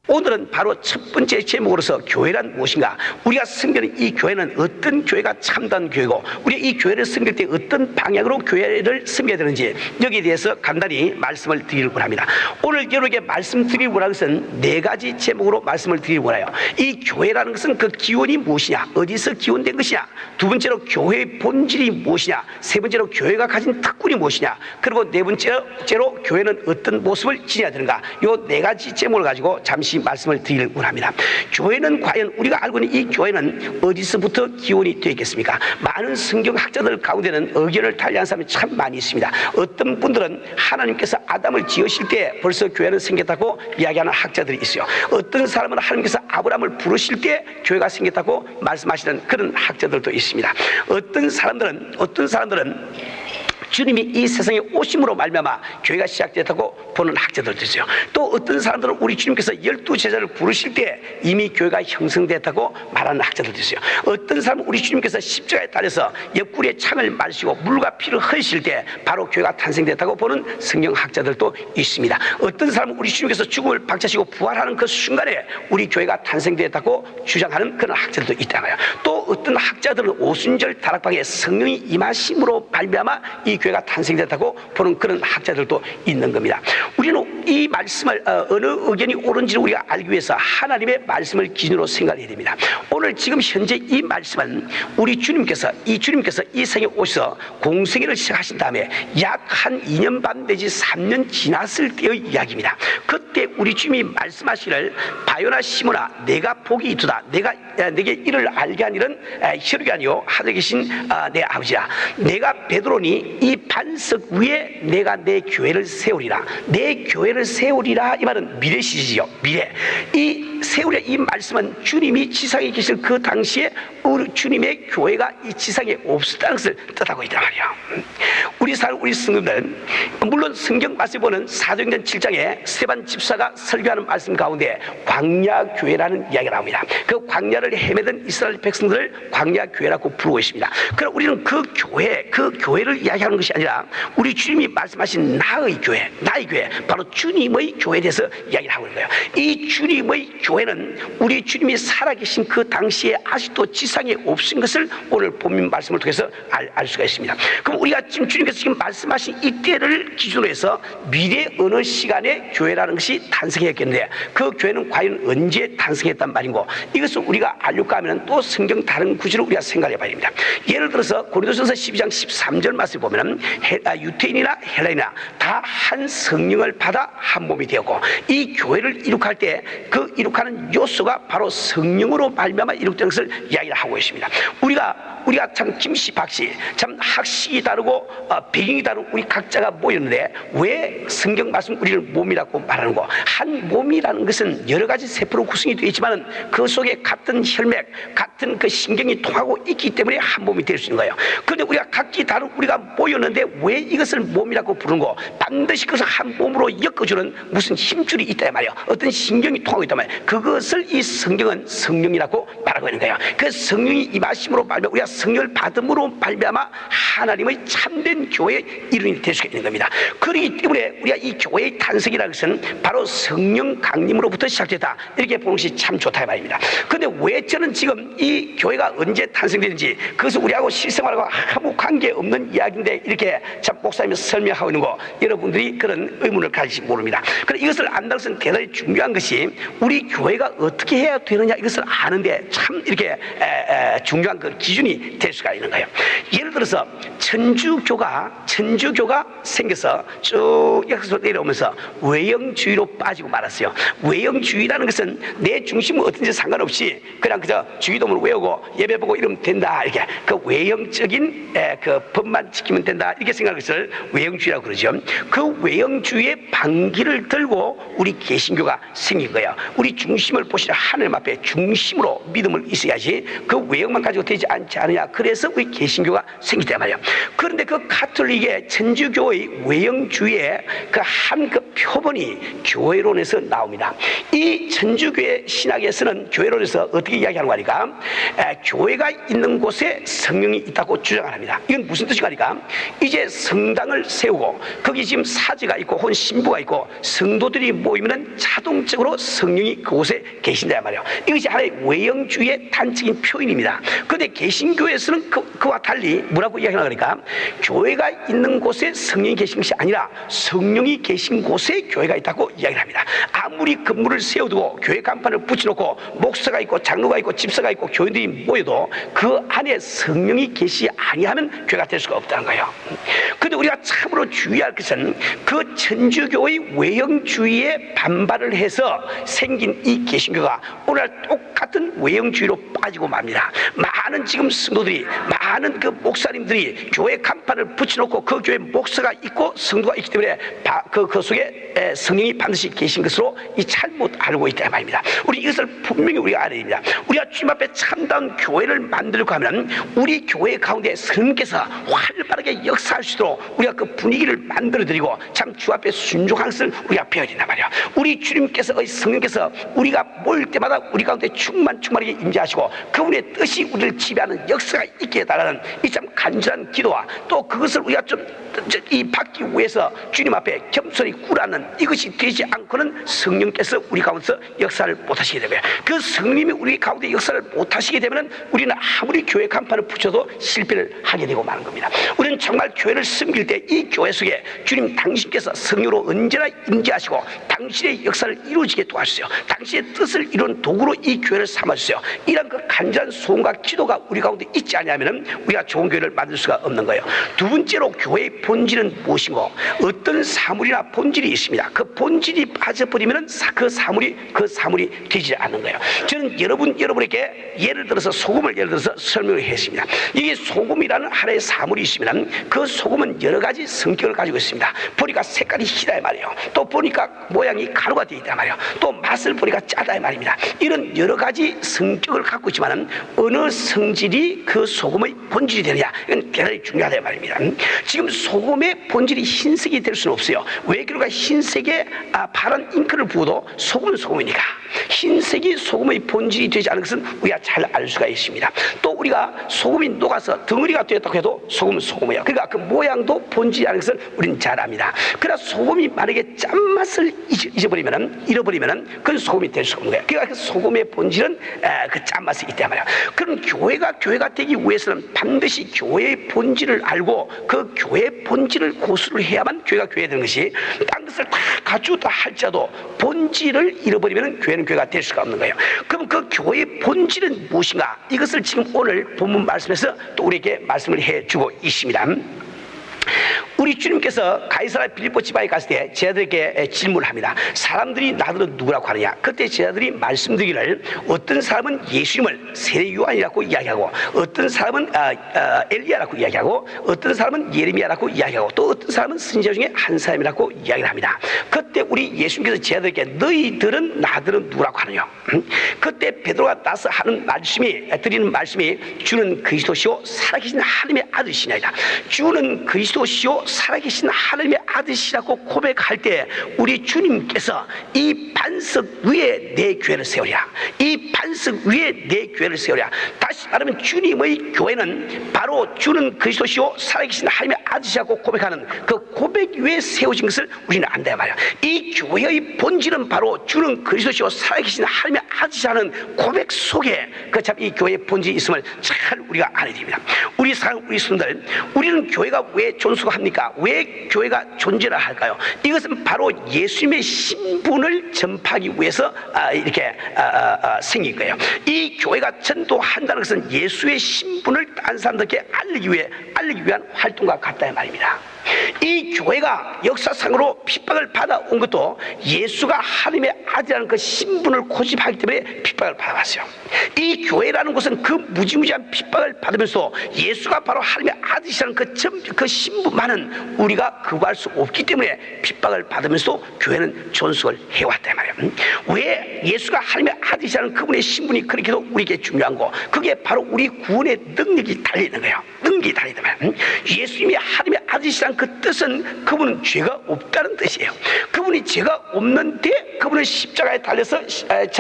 오늘은 바로 첫 번째 제목으로서 교회란 무엇인가, 우리가 섬기는 이 교회는 어떤 교회가 참된 교회고 우리가 이 교회를 섬길 때 어떤 방향으로 교회를 섬겨야 되는지, 여기에 대해서 간단히 말씀을 드리려고 합니다. 오늘 여러분에게 말씀드리려고 하는 것은 네 가지 제목으로 말씀을 드리려고 해요. 이 교회라는 것은 그 기원이 무엇이냐, 어디서 기원된 것이냐, 두 번째로 교회의 본질이 무엇이냐, 세 번째로 교회가 가진 특권이 무엇이냐, 그리고 네 번째로 교회는 어떤 모습을 지녀야 되는가, 이 네 가지 제목을 가지고 잠시 말씀을 드리려고 합니다. 교회는 과연 우리가 알고 있는 이 교회는 어디서부터 기원이 되어 있겠습니까? 많은 성경학자들 가운데는 의견을 달리한 사람이 참 많이 있습니다. 어떤 분들은 하나님께서 아담을 지으실 때 벌써 교회는 생겼다고 이야기하는 학자들이 있어요. 어떤 사람은 하나님께서 아브라함을 부르실 때 교회가 생겼다고 말씀하시는 그런 학자들도 있습니다. 어떤 사람들은 주님이 이 세상에 오심으로 말미암아 교회가 시작됐다고 보는 학자들도 있어요. 또 어떤 사람들은 우리 주님께서 12제자를 부르실 때 이미 교회가 형성됐다고 말하는 학자들도 있어요. 어떤 사람은 우리 주님께서 십자가에 달려서 옆구리에 창을 마시고 물과 피를 흘리실 때 바로 교회가 탄생됐다고 보는 성경학자들도 있습니다. 어떤 사람은 우리 주님께서 죽음을 박차시고 부활하는 그 순간에 우리 교회가 탄생됐다고 주장하는 그런 학자들도 있다고요. 또 어떤 학자들은 오순절 다락방에 성령이 임하심으로 말미암아 이 교회가 탄생됐다고 보는 그런 학자들도 있는 겁니다. 우리는 이 말씀을 어느 의견이 옳은지를 우리가 알기 위해서 하나님의 말씀을 기준으로 생각해야 됩니다. 오늘 지금 현재 이 말씀은 우리 주님께서 이 세상에 오셔서 공생애를 시작하신 다음에 약 한 2년 반 내지 3년 지났을 때의 이야기입니다. 그때 우리 주님이 말씀하시기를 바요나 시몬아 내가 복이 있도다, 내가 내게 이를 알게 하니는 혈육이 아니요 하늘에 계신 내 아버지라. 내가 베드로니 이 반석 위에 내가 내 교회를 세우리라. 내 교회를 세우리라, 이 말은 미래 시제지요. 미래. 이 세우리라 이 말씀은 주님이 지상에 계실 그 당시에 우리 주님의 교회가 이 지상에 없었다는 것을 뜻하고 있단 말이에요. 우리 성도들, 물론 성경 말씀에 보는 사도행전 7장에 스데반 집사가 설교하는 말씀 가운데 광야 교회라는 이야기가 나옵니다. 그 광야를 헤매던 이스라엘 백성들을 광야 교회라고 부르고 있습니다. 그럼 우리는 그 교회를 이야기하는 것이 아니라 우리 주님이 말씀하신 나의 교회, 바로 주님의 교회에 대해서 이야기를 하고 있는 거예요. 이 주님의 교회는 우리 주님이 살아계신 그 당시에 아직도 지상에 없은 것을 오늘 본문 말씀을 통해서 알 수가 있습니다. 그럼 우리가 주님께서 지금 말씀하신 이때를 기준으로 해서 미래 어느 시간에 교회라는 것이 탄생했겠는데 그 교회는 과연 언제 탄생했단 말인고, 이것을 우리가 알려고 하면 또 성경 다른 구절을 우리가 생각해 봐야 됩니다. 예를 들어서 고린도전서 12장 13절 말씀을 보면 유태인이나 헬라인이나 다 한 성령을 받아 한 몸이 되었고, 이 교회를 이룩할 때 그 이룩하는 요소가 바로 성령으로 말미암아 이룩되는 것을 이야기를 하고 있습니다. 우리가 참 김씨 박씨 참 학식이 다르고 배경이 다르고 우리 각자가 모였는데 왜 성경 말씀 우리를 몸이라고 말하는 거? 한 몸이라는 것은 여러 가지 세포로 구성이 되어 있지만은 그 속에 같은 혈맥, 같은 그 신경이 통하고 있기 때문에 한 몸이 될 수 있는 거예요. 그런데 우리가 각기 다른 우리가 모였는데 왜 이것을 몸이라고 부르는 거? 반드시 그것을 한 몸으로 엮어주는 무슨 힘줄이 있단 말이에요. 어떤 신경이 통하고 있단 말이에요. 그것을 이 성경은 성령이라고 말하고 있는 거예요. 그 성령이 임하심으로 말미암아 우리가 성령을 받음으로 말미암아 하나님의 참된 교회의 일원이 될 수가 있는 겁니다. 그렇기 때문에 우리가 이 교회의 탄생이라는 것은 바로 성령 강림으로부터 시작됐다, 이렇게 보는 것이 참 좋다 이 말입니다. 그런데 왜 저는 지금 이 교회가 언제 탄생되는지 그것은 우리하고 실생활하고 아무 관계없는 이야기인데 이렇게 참 목사님이 설명하고 있는 거 여러분들이 그런 의문을 가지시 모릅니다. 그런데 이것을 안다는 것은 대단히 중요한 것이 우리 교회가 어떻게 해야 되느냐 이것을 아는데 참 이렇게 중요한 그 기준이 될 수가 있는 거예요. 예를 들어서 천주교가 생겨서 쭉 역사로 내려오면서 외형주의로 빠지고 말았어요. 외형주의라는 것은 내 중심은 어떤지 상관없이 그냥 그저 주기도문을 외우고 예배 보고 이러면 된다, 이렇게 그 외형적인 그 법만 지키면 된다, 이렇게 생각하는 것을 외형주의라고 그러죠. 그 외형주의의 반기를 들고 우리 개신교가 생긴 거예요. 우리 중심을 보시라, 하나님 앞에 중심으로 믿음을 있어야지 그 외형만 가지고 되지 않지 않느냐. 그래서 우리 개신교가 생기단 말이에요. 그런데 그 가톨릭의 천주교의 외형주의의 그 한 그 표본이 교회론에서 나옵니다. 이 천주교의 신학에서는 교회론에서 어떻게 이야기하는 거니까 교회가 있는 곳에 성령이 있다고 주장을 합니다. 이건 무슨 뜻인가 하니까 이제 성당을 세우고 거기 지금 사제가 있고 혹은 신부가 있고 성도들이 모이면 자동적으로 성령이 그곳에 계신다 말이에요. 이것이 하나의 외형주의의 단적인 표현입니다. 그런데 개신교에서는 그와 달리 뭐라고 이야기하나 그러니까 교회가 있는 곳에 성령이 계신 것이 아니라 성령이 계신 곳에 교회가 있다고 이야기를 합니다. 아무리 건물을 세워두고 교회 간판을 붙여놓고 목사가 있고 장로가 있고 집사가 있고 교인들이 모여도 그 안에 성령이 계시지 아니하면 교회가 될 수가 없다는 거예요. 그런데 우리가 참으로 주의할 것은 그 천주교의 외형주의에 반발을 해서 생긴 이 개신교가 오늘 똑같은 외형주의로 빠지고 맙니다. 많은 지금 성도들이 많은 그 목사님들이 교회 간판을 붙여놓고 그 교회 목사가 있고 성도가 있기 때문에 그 속에 성령이 반드시 계신 것으로 이 잘못 알고 있다 말입니다. 우리 이것을 분명히 우리가 알아야 됩니다. 우리가 주님 앞에 참다운 교회를 만들려고 하면 우리 교회 가운데 성령께서 활발하게 역사할 수 있도록 우리가 그 분위기를 만들어드리고 참 주 앞에 순종하는 것을 우리가 배워야 된단 말이야. 우리 주님께서 성령께서 우리가 모일 때마다 우리 가운데 충만하게 임재하시고 그분의 뜻이 우리를 지배하는 역사가 있게 해달라는 이 참 간절한 기도와 또 그것을 우리가 좀 이 받기 위해서 주님 앞에 겸손히 구라는 이것이 되지 않고는 성령께서 우리 가운데서 역사를 못하시게 되고요. 그 성령님이 우리 가운데 역사를 못하시게 되면 우리는 아무리 교회 간판을 붙여도 실패를 하게 되고 마는 겁니다. 우리는 정말 교회를 섬길 때 이 교회 속에 주님 당신께서 성령으로 언제나 임재하시고 당신의 역사를 이루어지게 도와주세요. 당신의 뜻을 이루는 도구로 이 교회를 삼아주세요. 이런 그 간절한 소원과 기도가 우리 가운데 있지 않으면 우리가 좋은 교회를 만들 수가 없는 거예요. 두 번째로 교회의 본질은 무엇인고 어떤 사물이나 본질이 있습니다. 그 본질이 빠져버리면 그 사물이 되지 않는 거예요. 저는 여러분에게 예를 들어서 소금을 설명을 했습니다. 이게 소금이라는 하나의 사물이 있으면 그 소금은 여러 가지 성격을 가지고 있습니다. 보니까 색깔이 희다 말이에요. 또 보니까 모양이 가루가 되어 있단 말이에요. 또 맛을 보니까 짜다 말입니다. 이런 여러 가지 성격을 갖고 있지만 어느 성질이 그 소금의 본질이 되느냐 이건 대단히 중요하다 말입니다. 지금 소금의 본질이 흰색이 될 수는 없어요. 왜 그럴까? 흰색에 파란 잉크를 부어도 소금은 소금이니까 흰색이 소금의 본질이 되지 않은 것은 우리가 잘 알 수가 있습니다. 또 우리가 소금이 녹아서 덩어리가 되었다고 해도 소금은 소금이에요. 그러니까 그 모양도 본질이 아닌 것을 우리는 잘 압니다. 그러나 소금이 만약에 짠맛을 잃어버리면 그건 소금이 될 수 없는 거예요. 그러니까 그 소금의 본질은 그 짠맛이 있단 말이에요. 그럼 교회가 되기 위해서는 반드시 교회의 본질을 알고 그 교회의 본질을 고수를 해야만 교회가 되는 것이 딴 것을 다 갖추었다 할지라도 본질을 잃어버리면 교회는 교회가 될 수가 없는 거예요. 그럼 그 교회의 본질은 무엇인가? 이것을 지금 오늘 본문 말씀에서 또 우리에게 말씀을 해주고 있습니다. 우리 주님께서 가이사랴 빌립보 지방에 갔을 때 제자들에게 질문을 합니다. 사람들이 나들은 누구라고 하느냐? 그때 제자들이 말씀드리기를 어떤 사람은 예수님을 세례 요한이라고 이야기하고 어떤 사람은 엘리야라고 이야기하고 어떤 사람은 예레미야라고 이야기하고 또 어떤 사람은 선지자 중에 한 사람이라고 이야기를 합니다. 그때 우리 예수님께서 제자들에게 너희들은 나들은 누구라고 하느냐? 그때 베드로가 나서 드리는 말씀이 주는 그리스도시요 살아계신 하나님의 아들이시냐이다. 주는 그리스도시요 살아계신 하나님의 아들이시라고 고백할 때 우리 주님께서 이 반석 위에 내 교회를 세우랴. 이 반석 위에 내 교회를 세우랴. 다시 말하면 주님의 교회는 바로 주는 그리스도시요 살아계신 하나님의 아들이시라고 고백하는 그 고백 위에 세워진 것을 우리는 안다 말이야. 이 교회의 본질은 바로 주는 그리스도시요 살아계신 하나님의 아들이시라는 고백 속에 그 참 이 교회의 본질이 있음을 잘 우리가 알아야 됩니다. 우리 손들, 우리는 교회가 왜 존속합니까? 왜 교회가 존재를 할까요? 이것은 바로 예수님의 신분을 전파하기 위해서 이렇게 생긴 거예요. 이 교회가 전도한다는 것은 예수의 신분을 다른 사람들에게 알리기 위한 활동과 같다는 말입니다. 이 교회가 역사상으로 핍박을 받아온 것도 예수가 하나님의 아들이라는 그 신분을 고집하기 때문에 핍박을 받아왔어요. 이 교회라는 곳은 그 무지무지한 핍박을 받으면서 예수가 바로 하나님의 아들이라는 그 신분만은 우리가 거부할 수 없기 때문에 핍박을 받으면서 교회는 존속을 해왔단 말이에요. 왜 예수가 하나님의 아들이라는 그분의 신분이 그렇게도 우리에게 중요한 거, 그게 바로 우리 구원의 능력이 달려있는 거예요. 능력이 달려있는 거예요. 예수님이 하나님의 아들이라는 그 뜻은 그분은 죄가 없다는 뜻이에요. 그분이 죄가 없는데 그분은 십자가에 달려서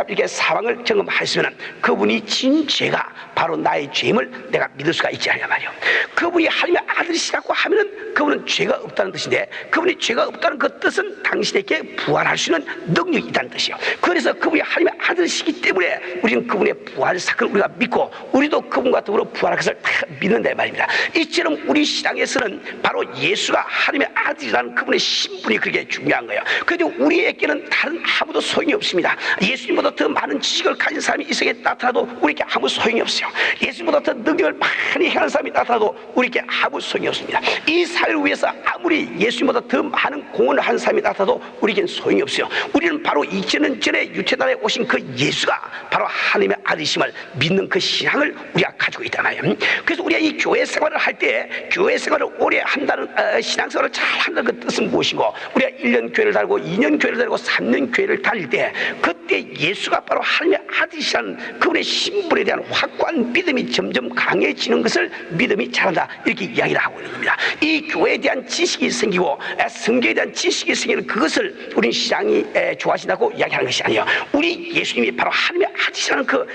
이렇게 사망을 경험하였으면 그분이 진 죄가 바로 나의 죄임을 내가 믿을 수가 있지 않냐 말이에요. 그분이 하나님의 아들이시라고 하면은 그분은 죄가 없다는 뜻인데, 그분이 죄가 없다는 그 뜻은 당신에게 부활할 수 있는 능력이 있다는 뜻이에요. 그래서 그분이 하나님의 아들이시기 때문에 우리는 그분의 부활 사건을 우리가 믿고 우리도 그분과 더불어 부활할 것을 다 믿는다 말입니다. 이처럼 우리 신앙에서는 바로 예수가 하나님의 아들이라는 그분의 신분이 그렇게 중요한 거예요. 그런데 우리에게는 다른 아무도 소용이 없습니다. 예수님보다 더 많은 지식을 가진 사람이 이 세상에 나타나도 우리에게 아무 소용이 없어요. 예수님보다 더 능력을 많이 행하는 사람이 나타나도 우리에게 아무 소용이 없습니다. 이 사회를 위해서 아무리 예수님보다 더 많은 공헌을 하는 사람이 나타나도 우리에겐 소용이 없어요. 우리는 바로 2000년 전에 유태단에 오신 그 예수가 바로 하나님의 아들이심을 믿는 그 신앙을 우리가 가지고 있단 말이에요. 그래서 우리가 이 교회 생활을 할 때 교회 생활을 오래 한다는 신앙생활을 잘 한다는 그 뜻은 무엇이고, 우리가 1년 교회를 다니고 2년 교회를 다니고 3년 교회를 다닐 때 그때 예수가 바로 하나님의 아들이시라는 그분의 신분에 대한 확고한 믿음이 점점 강해지는 것을 믿음이 자란다, 이렇게 이야기를 하고 있는 겁니다. 이 교회에 대한 지식이 생기고 성경에 대한 지식이 생기는 그것을 우리는 신앙이 좋아하신다고 이야기하는 것이 아니에요. 우리 예수님이 바로 하나님의 아들이시라는 그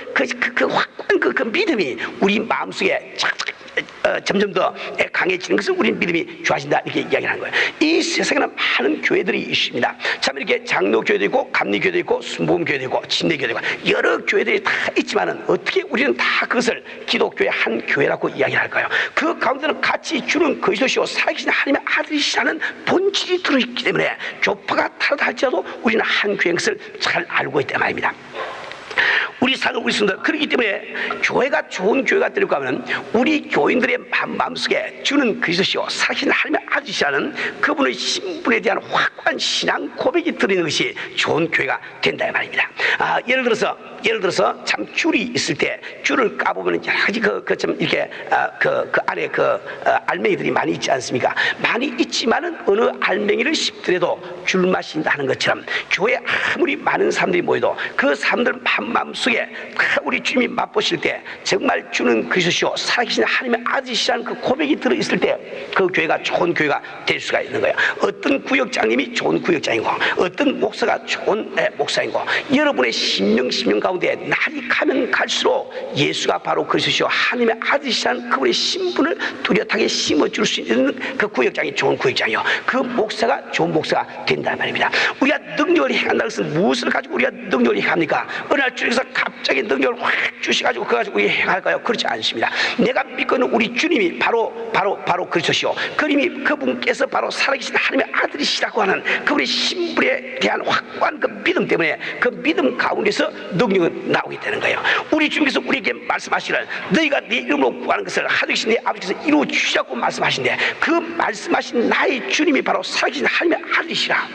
확고한 그 믿음이 우리 마음속에 점점 더 강해지는 것을 우리는 믿음이 좋아진다, 이렇게 이야기하는 거예요. 이 세상에는 많은 교회들이 있습니다. 참 이렇게 장로교회도 있고 감리교회도 있고 순복음교회도 있고 침례교회도 있고 여러 교회들이 다 있지만은 어떻게 우리는 다 그것을 기독교의 한 교회라고 이야기를 할까요? 그 가운데는 같이 주는 그리스도시요 살아계신 하나님의 아들이시라는 본질이 들어있기 때문에 교파가 다르다 할지라도 우리는 한 교회인 것을 잘 알고 있단 말입니다. 우리 사는 우리 성도들, 그렇기 때문에 교회가 좋은 교회가 되려고 하면 우리 교인들의 마음속에 주는 그리스도시요 살아계신 하나님의 아들이시라는 그분의 신분에 대한 확고한 신앙 고백이 들어있는 것이 좋은 교회가 된다 이 말입니다. 예를 들어서 참 줄이 있을 때 줄을 까보면 여러 가지 좀 이렇게 그 안에 알맹이들이 많이 있지 않습니까? 많이 있지만은 어느 알맹이를 씹더라도 줄 맛이 나는 것처럼 교회에 아무리 많은 사람들이 모여도 그 사람들 마음속에 우리 주님이 맛보실 때 정말 주는 그리스도시요 살아계신 하나님의 아들이시라는 그 고백이 들어있을 때 그 교회가 좋은 교회가 될 수가 있는 거예요. 어떤 구역장님이 좋은 구역장이고 어떤 목사가 좋은 목사이고, 여러분의 신명 가운데 날이 가면 갈수록 예수가 바로 그리스도시요 하나님의 아들이시라는 그분의 신분을 뚜렷하게 심어줄 수 있는 그 구역장이 좋은 구역장이요, 그 목사가 좋은 목사가 된단 말입니다. 우리가 능력을 행한다는 것은 무엇을 가지고 우리가 능력을 행합니까? 어느 날 주님께서 갑자기 능력을 확 주셔가지고 그거 가지고 행할까요? 그렇지 않습니다. 내가 믿고 있는 우리 주님이 바로 그리스도시요, 그분께서 바로 살아계신 하나님의 아들이시라고 하는 그분의 신분에 대한 확고한 그 믿음 때문에 그 믿음 가운데서 능력은 나오게 되는 거예요. 우리 주님께서 우리에게 말씀하시는 너희가 내 이름으로 구하는 것을 하늘이신 내 아버지께서 이루어 주시라고 말씀하신데, 그 말씀하신 나의 주님이 바로 살아계신 하나님의 아들이시라.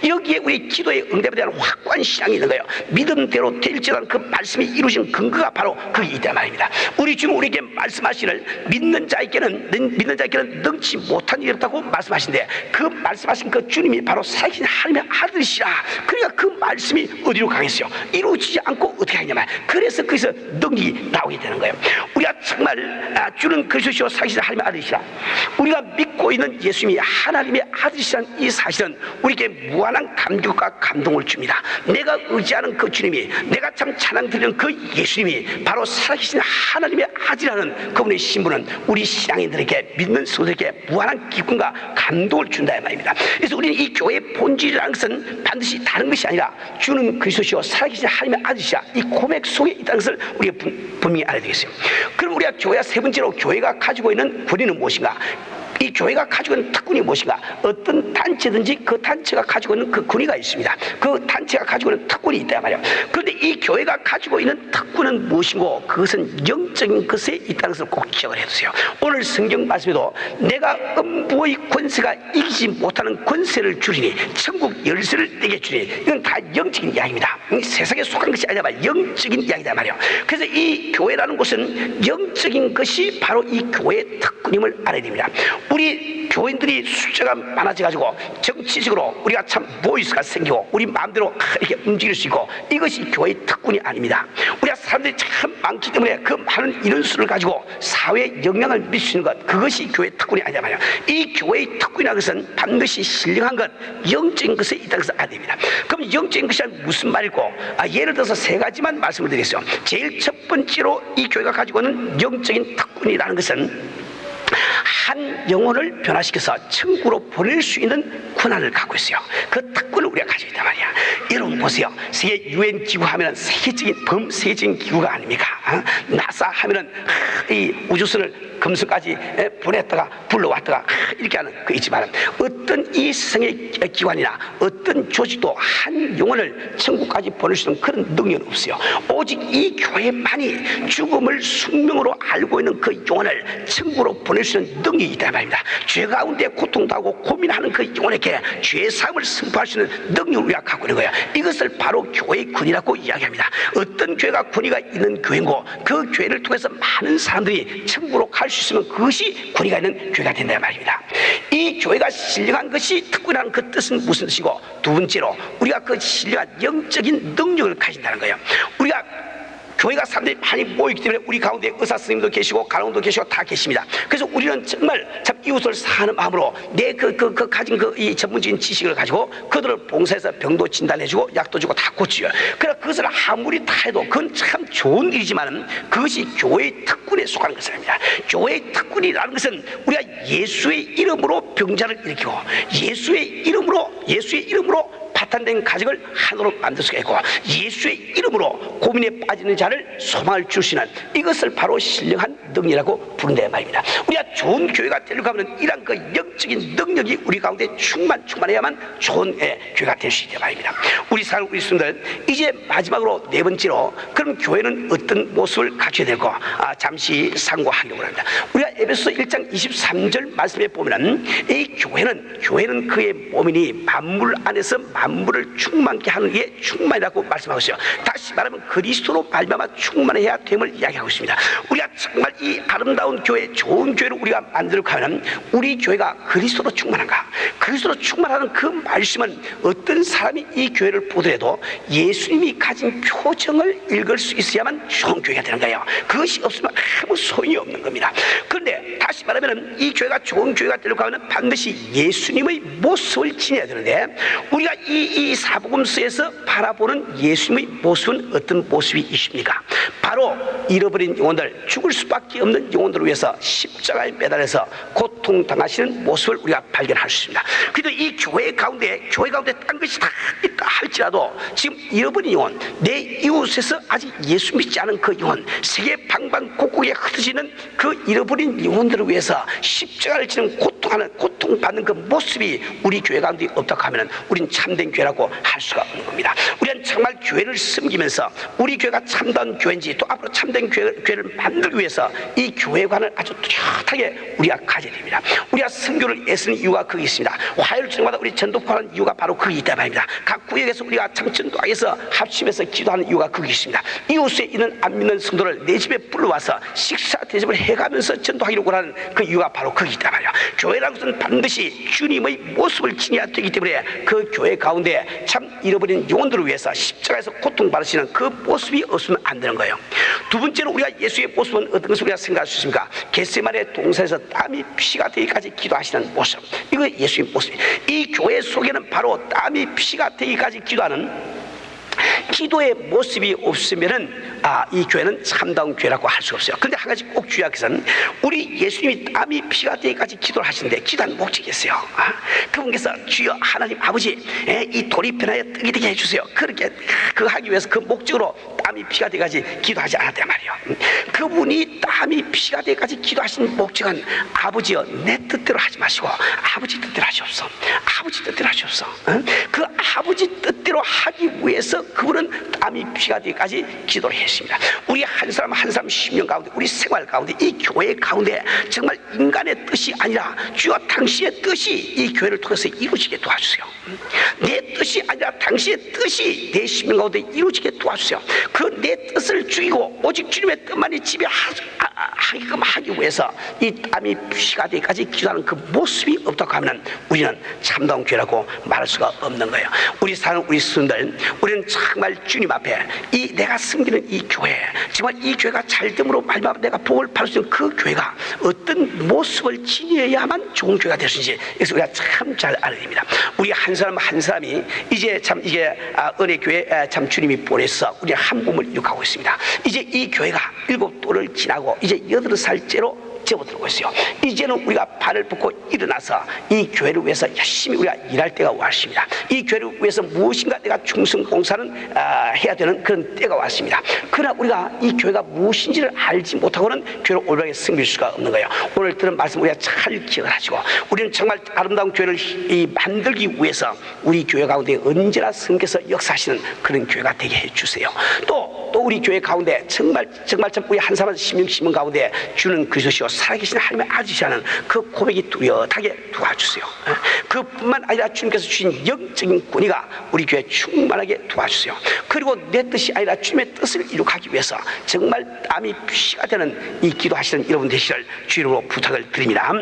여기에 우리 기도의 응답에 대한 확고한 신앙이 있는 거예요. 믿음대로 될지라는 그 말씀이 이루어진 근거가 바로 거기 있단 말입니다. 우리 주님 우리에게 말씀하시는 믿는 자에게는 능치 못한 일이 없다고 말씀하신데, 그 말씀하신 그 주님이 바로 살아계신 하나님의 아들이시라. 그러니까 그 말씀이 어디로 강했어요? 이루어지지 않고 어떻게 하냐면, 그래서 거기서 능력이 나오게 되는 거예요. 우리가 정말 주는 그리스도시요 살아계신 하나님의 아들이시라, 우리가 믿고 있는 예수님이 하나님의 아들이시라는 이 사실은 우리에게 무한한 감격과 감동을 줍니다. 내가 의지하는 그 주님이, 내가 참 찬양 드리는 그 예수님이 바로 살아계신 하나님의 아들이라는 그분의 신분은 우리 신앙인들에게, 믿는 성도들에게 무한한 기쁨과 감동을 준다 이 말입니다. 그래서 우리는 이 교회의 본질이라는 것은 반드시 다른 것이 아니라 주는 그리스도시요 살아계신 하나님의 아들이시라, 이 고백 속에 있다는 것을 우리가 분명히 알아야 되겠어요. 그럼 우리가 교회가 세 번째로 교회가 가지고 있는 권위는 무엇인가? 이 교회가 가지고 있는 특권이 무엇인가? 어떤 단체든지 그 단체가 가지고 있는 그 권위가 있습니다. 그 단체가 가지고 있는 특권이 있다 말이에요. 그런데 이 교회가 가지고 있는 특권은 무엇이고 그것은 영적인 것에 있다는 것을 꼭 기억을 해두세요. 오늘 성경 말씀에도 내가 음부의 권세가 이기지 못하는 권세를 주리니 천국 열쇠를 내게 주리니 이건 다 영적인 이야기입니다. 세상에 속한 것이 아니라 영적인 이야기다 말이에요. 그래서 이 교회라는 곳은 영적인 것이 바로 이 교회의 특권임을 알아야 됩니다. 우리 교인들이 숫자가 많아져가지고 정치적으로 우리가 참 보이스가 생기고 우리 마음대로 이렇게 움직일 수 있고 이것이 교회의 특권이 아닙니다. 우리가 사람들이 참 많기 때문에 그 많은 인원수를 가지고 사회에 영향을 미칠 수 있는 것 그것이 교회의 특권이 아니란 말이에요. 이 교회의 특권이라는 것은 반드시 신령한 것 영적인 것에 있다는 것을 알아야 됩니다. 그럼 영적인 것이 무슨 말이고 예를 들어서 세 가지만 말씀을 드리겠어요. 제일 첫 번째로 이 교회가 가지고 있는 영적인 특권이라는 것은 한 영혼을 변화시켜서 천국으로 보낼 수 있는 권한을 갖고 있어요. 그 특권을 우리가 가지고 있단 말이야. 여러분 보세요. 세계 유엔 기구 하면은 세계적인 범세계적인 기구가 아닙니까? 나사 하면은 이 우주선을 금수까지 보냈다가 불러왔다가 이렇게 하는 그 있지만 어떤 이 세상의 기관이나 어떤 조직도 한 영혼을 천국까지 보낼 수 있는 그런 능력은 없어요. 오직 이 교회만이 죽음을 숙명으로 알고 있는 그 영혼을 천국으로 보낼 수 있는 능력이 있단 말입니다. 죄 가운데 고통당하고 고민하는 그 영혼에게 죄의 사함을 선포할 수 있는 능력을 우리가 갖고 있는 거예요. 이것을 바로 교회의 권위라고 이야기합니다. 어떤 교회가 권위가 있는 교회고 그 교회를 통해서 많은 사람들이 천국으로 갈 수 있으면 그것이 권위가 있는 교회가 된다 말입니다. 이 교회가 신령한 것이 특권이라는 그 뜻은 무슨 뜻이고 두 번째로 우리가 그 신령한 영적인 능력을 가진다는 거예요. 우리가 교회가 사람들이 많이 모이기 때문에 우리 가운데 의사 선생님도 계시고 간호도 계시고 다 계십니다. 그래서 우리는 정말 참 이웃을 사하는 마음으로 내 가진 이 전문적인 지식을 가지고 그들을 봉사해서 병도 진단해주고 약도 주고 다 고치요. 그러나 그것을 아무리 다 해도 그건 참 좋은 일이지만 그것이 교회의 특권에 속하는 것은 아닙니다. 교회의 특권이라는 것은 우리가 예수의 이름으로 병자를 일으키고 예수의 이름으로 파탄된 가정을 하나로 만들 수가 있고 예수의 이름으로 고민에 빠지는 자를 소망을 줄 수 있는 이것을 바로 신령한 능력이라고 부른다 말입니다. 우리가 좋은 교회가 되려고 하면 이런 그 영적인 능력이 우리 가운데 충만해야만 좋은 교회가 될 수 있다 말입니다. 우리 사랑하는 우리 성도들 이제 마지막으로 네 번째로 그럼 교회는 어떤 모습을 갖춰야 될까 잠시 상고하려고 합니다. 우리가 에베소서 1장 23절 말씀에 보면은 이 교회는 그의 몸이니 만물 안에서 만물을 충만케 하는 게 충만이라고 말씀하고 있어요. 다시 말하면 그리스도로 말미암아 충만해야 됨을 이야기하고 있습니다. 우리가 정말 이 아름다운 교회, 좋은 교회를 우리가 만들고 하면 우리 교회가 그리스도로 충만한가? 그리스도로 충만하는 그 말씀은 어떤 사람이 이 교회를 보더라도 예수님이 가진 표정을 읽을 수 있어야만 좋은 교회가 되는 거예요. 그것이 없으면 아무 소용이 없는 겁니다. 그런데 다시 말하면 이 교회가 좋은 교회가 되려고 하면 반드시 예수님의 모습을 지녀야 되는데 우리가 이 사복음서에서 바라보는 예수님의 모습은 어떤 모습이 있습니까? 바로 잃어버린 영혼들, 죽을 수밖에 없는 영혼들을 위해서 십자가에 매달려서 고통당하시는 모습을 우리가 발견할 수 있습니다. 그래도 이 교회 가운데 딴 것이 다 있다 할지라도 지금 잃어버린 영혼, 내 이웃에서 아직 예수 믿지 않은 그 영혼, 세계 방방곡곡에 흩어지는 그 잃어버린 영혼들을 위해서 십자가를 지는 고통받는 그 모습이 우리 교회 가운데 없다고 하면 우린 참된 교회라고 할 수가 없는 겁니다. 우리는 정말 교회를 섬기면서 우리 교회가 참된 교회인지 또 앞으로 참된 교회를 만들기 위해서 이 교회관을 아주 뚜렷하게 우리가 가져야 됩니다. 우리가 선교를 애쓰는 이유가 거기 있습니다. 화요일 저녁마다 우리 전도하는 이유가 바로 거기 있다 말입니다. 각 구역에서 우리가 전도하에서 합심해서 기도하는 이유가 거기 있습니다. 이웃에 있는 안 믿는 성도를 내 집에 불러와서 식사 대접을 해가면서 전도하기로 하는 그 이유가 바로 거기 있다 말이야. 교회라는 것은 반드시 주님의 모습을 지녀야 되기 때문에 그 교회 가운데 참 잃어버린 영혼들을 위해서 십자가에서 고통받으시는 그 모습이 없으면 안 되는 거예요. 두 번째로 우리가 예수의 모습은 어떤 것을 우리가 생각할 수 있습니까? 겟세마네 동산에서 땀이 피가 되기까지 기도하시는 모습, 이거 예수의 모습입니다. 이 교회 속에는 바로 땀이 피가 되기까지 기도하는 기도의 모습이 없으면은 이 교회는 참다운 교회라고 할 수가 없어요. 그런데 한 가지 꼭 주의할 것은 우리 예수님이 땀이 피가 되기까지 기도를 하시는데 기도한 목적이 있어요. 그분께서 주여 하나님 아버지 이 돌이 변하여 뜨게 되게 해주세요. 그렇게 그거 하기 위해서 그 목적으로 땀이 피가 되기까지 기도하지 않았단 말이에요. 그분이 땀이 피가 되기까지 기도하신 목적은 아버지여 내 뜻대로 하지 마시고 아버지 뜻대로 하시옵소서. 아버지 뜻대로 하시옵소서. 그 아버지 뜻대로 하기 위해서 그분은 땀이 피가 되기까지 기도를 했습니다. 우리 한 사람 한 사람 10년 가운데 우리 생활 가운데 이 교회 가운데 정말 인간의 뜻이 아니라 주여 당신의 뜻이 이 교회를 통해서 이루어지게 도와주세요. 내 뜻이 아니라 당신의 뜻이 내 심령 가운데 이루어지게 도와주세요. 그 내 뜻을 죽이고 오직 주님의 뜻만이 지배하게끔 하기 위해서 이 땀이 피가 되기까지 기도하는 그 모습이 없다고 하면 우리는 참다운 교회라고 말할 수가 없는 거예요. 우리 사는 우리 스승들 우리는 정말 주님 앞에 이 내가 섬기는 이 교회 정말 이 교회가 잘됨으로 말미암아 내가 복을 받을 수 있는 그 교회가 어떤 모습을 지녀야만 좋은 교회가 될 수 있는지 그래서 우리가 참 잘 알아야 됩니다. 우리 한 사람 한 사람이 이제 참 이게 은혜 교회 참 주님이 보내서 우리 한 몸을 이룩하고 있습니다. 이제 이 교회가 7돌을 지나고 이제 8살째로 접어들고 있어요. 이제는 우리가 발을 뻗고 일어나서 이 교회를 위해서 열심히 우리가 일할 때가 왔습니다. 이 교회를 위해서 무엇인가 내가 충성 봉사는 해야 되는 그런 때가 왔습니다. 그러나 우리가 이 교회가 무엇인지를 알지 못하고는 교회를 올바르게 섬길 수가 없는 거예요. 오늘 들은 말씀 우리가 잘 기억을 하시고 우리는 정말 아름다운 교회를 만들기 위해서 우리 교회 가운데 언제나 성께서 역사하시는 그런 교회가 되게 해주세요. 또 우리 교회 가운데 정말 참 우리 한 사람 심령 가운데 주는 그리스도시요 살아계신 하나님의 아들이시라는 그 고백이 뚜렷하게 도와주세요. 그뿐만 아니라 주님께서 주신 영적인 권위가 우리 교회에 충만하게 도와주세요. 그리고 내 뜻이 아니라 주님의 뜻을 이룩하기 위해서 정말 땀이 피가 되는 이 기도하시는 여러분 되시기를 주님으로 부탁을 드립니다.